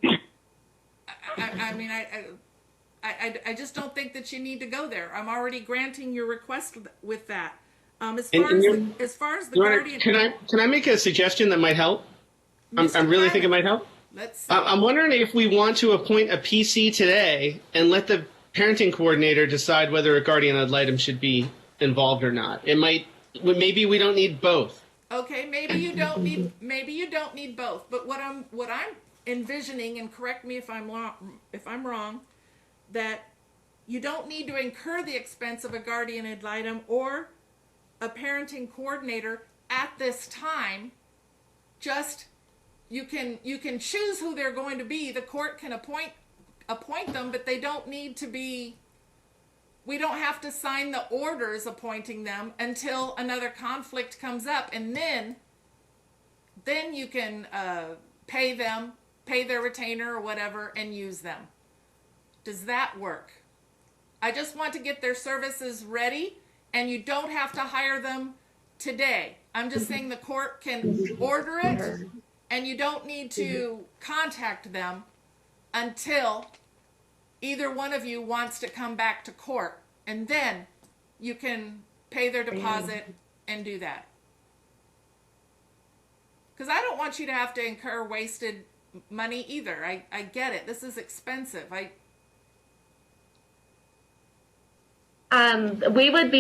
I just don't think that you need to go there. I'm already granting your request with that. As far as the guardian, can I make a suggestion that might help? I really think it might help. I'm wondering if we want to appoint a PC today and let the parenting coordinator decide whether a guardian ad litem should be involved or not. Maybe we don't need both. Okay, maybe you don't need both. But what I'm envisioning, and correct me if I'm wrong, that you don't need to incur the expense of a guardian ad litem or a parenting coordinator at this time. Just you can choose who they're going to be. The court can appoint them, but they don't need to be. We don't have to sign the orders appointing them until another conflict comes up, and then you can pay them, pay their retainer or whatever, and use them. Does that work? I just want to get their services ready, and you don't have to hire them today. I'm just saying the court can order it, and you don't need to contact them until either one of you wants to come back to court, and then you can pay their deposit and do that. Because I don't want you to have to incur wasted money either. I get it. This is expensive. We would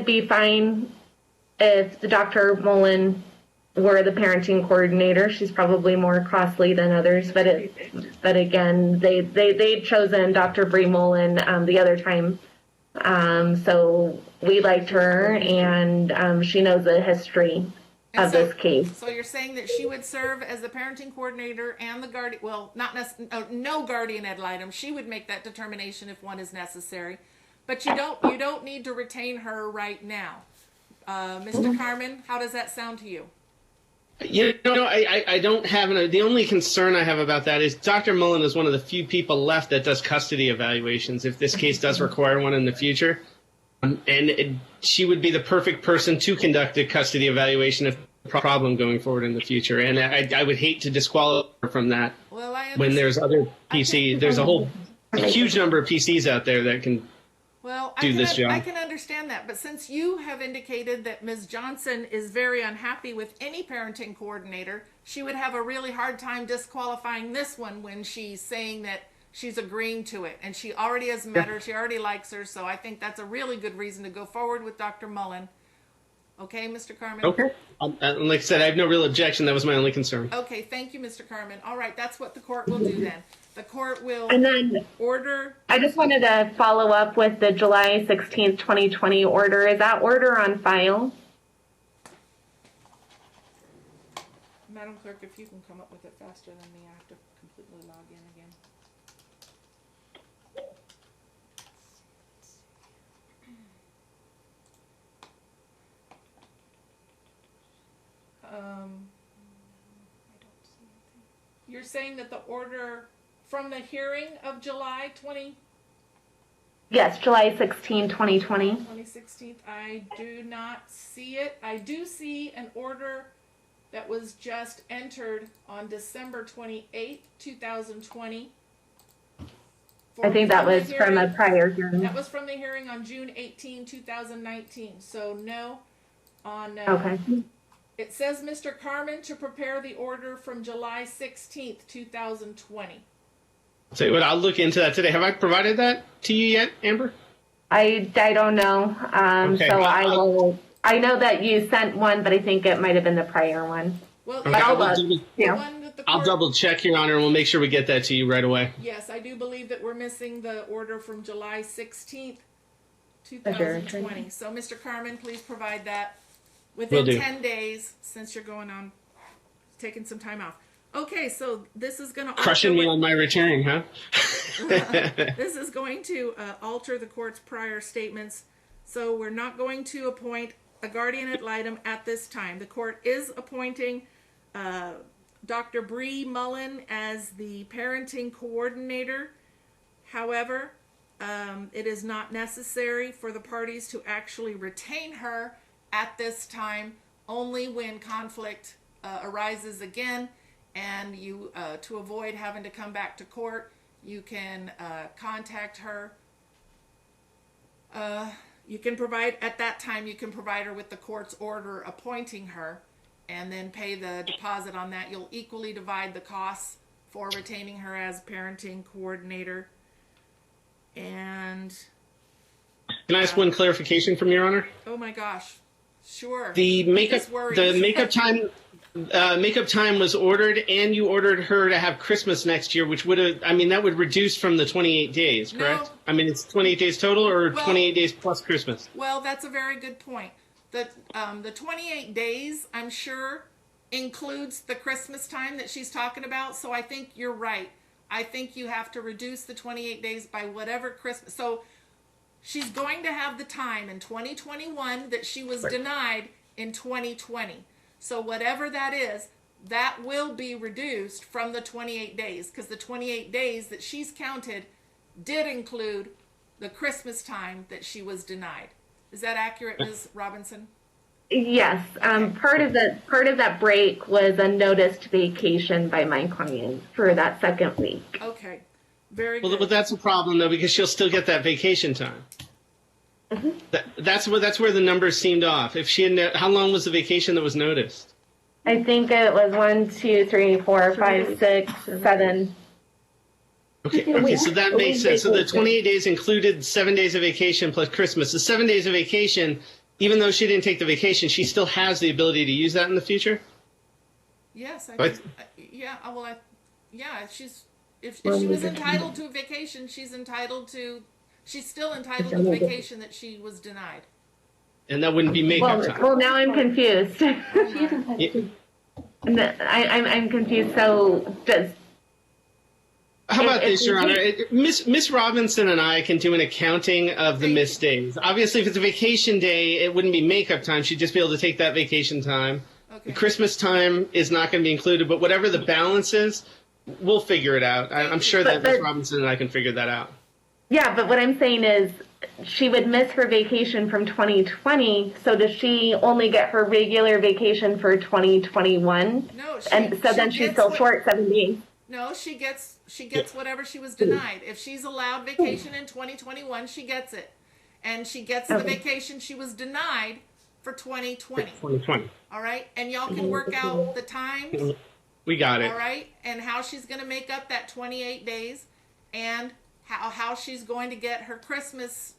be fine if the Dr. Mullen were the parenting coordinator. She's probably more costly than others, but again, they'd chosen Dr. Bree Mullen the other time. So we liked her, and she knows the history of this case. So you're saying that she would serve as the parenting coordinator and the guardian, well, no guardian ad litem. She would make that determination if one is necessary. But you don't need to retain her right now. Mr. Carmen, how does that sound to you? You know, I don't have the only concern I have about that is Dr. Mullen is one of the few people left that does custody evaluations if this case does require one in the future. She would be the perfect person to conduct a custody evaluation if a problem going forward in the future. And I would hate to disqualify her from that. Well, when there's other PC, there's a huge number of PCs out there that can do this job. I can understand that, but since you have indicated that Ms. Johnson is very unhappy with any parenting coordinator, she would have a really hard time disqualifying this one when she's saying that she's agreeing to it, and she already has met her, she already likes her, so I think that's a really good reason to go forward with Dr. Mullen. Okay, Mr. Carmen? Okay. Like I said, I have no real objection. That was my only concern. Okay, thank you, Mr. Carmen. All right, that's what the court will do then. The court will order. I just wanted to follow up with the July 16th, 2020 order. Is that order on file? Madam Clerk, if you can come up with it faster than me, I have to completely log in again. You're saying that the order from the hearing of July 20? Yes, July 16, 2020. 2016. I do not see it. I do see an order that was just entered on December 28, 2020. I think that was from a prior hearing. That was from the hearing on June 18, 2019. So no on... okay. It says Mr. Carmen to prepare the order from July 16th, 2020. So I'll look into that today. Have I provided that to you yet, Amber? I don't know. Okay. So I know that you sent one, but I think it might have been the prior one. Well, okay, I'll double check, Your Honor, and we'll make sure we get that to you right away. Yes, I do believe that we're missing the order from July 16th, 2020. So, Mr. Carmen, please provide that within 10 days, since you're going on, taking some time off. Okay, so this is going to crushing me on my return, huh? This is going to alter the court's prior statements. So we're not going to appoint a guardian ad litem at this time. The court is appointing Dr. Bree Mullen as the parenting coordinator. However, it is not necessary for the parties to actually retain her at this time, only when conflict arises again, and you to avoid having to come back to court, you can contact her. You can provide, at that time, you can provide her with the court's order appointing her, and then pay the deposit on that. You'll equally divide the costs for retaining her as parenting coordinator. And can I ask one clarification from Your Honor? Oh my gosh, sure. The makeup time was ordered, and you ordered her to have Christmas next year, which would have, that would reduce from the 28 days, correct? No. It's 28 days total, or 28 days plus Christmas? Well, that's a very good point. The 28 days, I'm sure, includes the Christmas time that she's talking about, so I think you're right. I think you have to reduce the 28 days by whatever Christmas. So she's going to have the time in 2021 that she was denied in 2020. So whatever that is, that will be reduced from the 28 days, because the 28 days that she's counted did include the Christmas time that she was denied. Is that accurate, Ms. Robinson? Yes. Part of that break was a noticed vacation by my client for that second week. Okay. Very Well, good. but that's a problem though, because she'll still get that vacation time. Mm-hmm. That's where the numbers seemed off. If she had, how long was the vacation that was noticed? I think it was 1, 2, 3, 4, 5, 6, 7. Okay, so that makes sense. So the 28 days included 7 days of vacation plus Christmas. The 7 days of vacation, even though she didn't take the vacation, she still has the ability to use that in the future? Yes, Right. If she was entitled to a vacation, she's still entitled to the vacation that she was denied. And that wouldn't be makeup time. Well, now I'm confused. Yeah. I'm confused. So does How about if this, Your Honor? Miss Robinson and I can do an accounting of the missed days. Obviously, if it's a vacation day, it wouldn't be makeup time. She'd just be able to take that vacation time. Okay. The Christmas time is not going to be included, but whatever the balance is, we'll figure it out. I'm sure that Miss Robinson and I can figure that out. Yeah, but what I'm saying is she would miss her vacation from 2020. So does she only get her regular vacation for 2021? No, then she's still short 7 days. No, she gets whatever she was denied. If she's allowed vacation in 2021, she gets it. And she gets the vacation she was denied for 2020. 2020. All right? And y'all can work out the times. We got it. All right? And how she's going to make up that 28 days, and how she's going to get her Christmas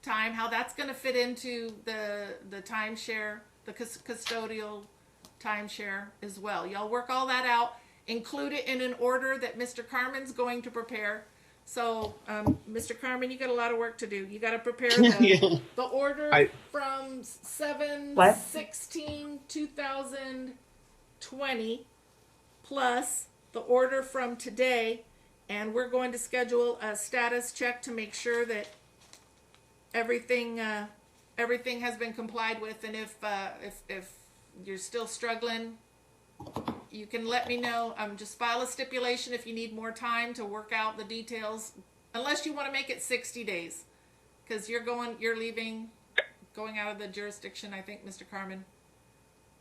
time, how that's going to fit into the timeshare, the custodial timeshare as well. Y'all work all that out. Include it in an order that Mr. Carmen's going to prepare. So, Mr. Carmen, you got a lot of work to do. You got to prepare the order from 7/16/2020 plus the order from today, and we're going to schedule a status check to make sure that everything has been complied with. And if you're still struggling, you can let me know. Just file a stipulation if you need more time to work out the details, unless you want to make it 60 days, because you're going out of the jurisdiction, I think, Mr. Carmen.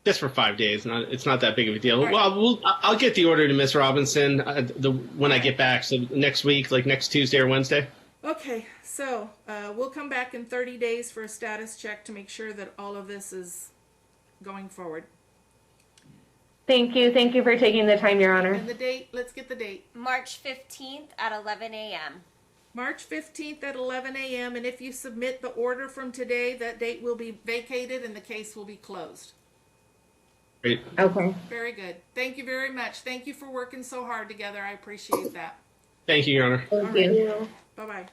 Just for 5 days. It's not that big of a deal. Right. Well, I'll get the order to Miss Robinson when I get back. So next week, like next Tuesday or Wednesday. Okay, so we'll come back in 30 days for a status check to make sure that all of this is going forward. Thank you. Thank you for taking the time, Your Honor. And the date, let's get the date. March 15th at 11 a.m. March 15th at 11 a.m. And if you submit the order from today, that date will be vacated and the case will be closed. Great. Okay. Very good. Thank you very much. Thank you for working so hard together. I appreciate that. Thank you, Your Honor. Thank you. Bye-bye.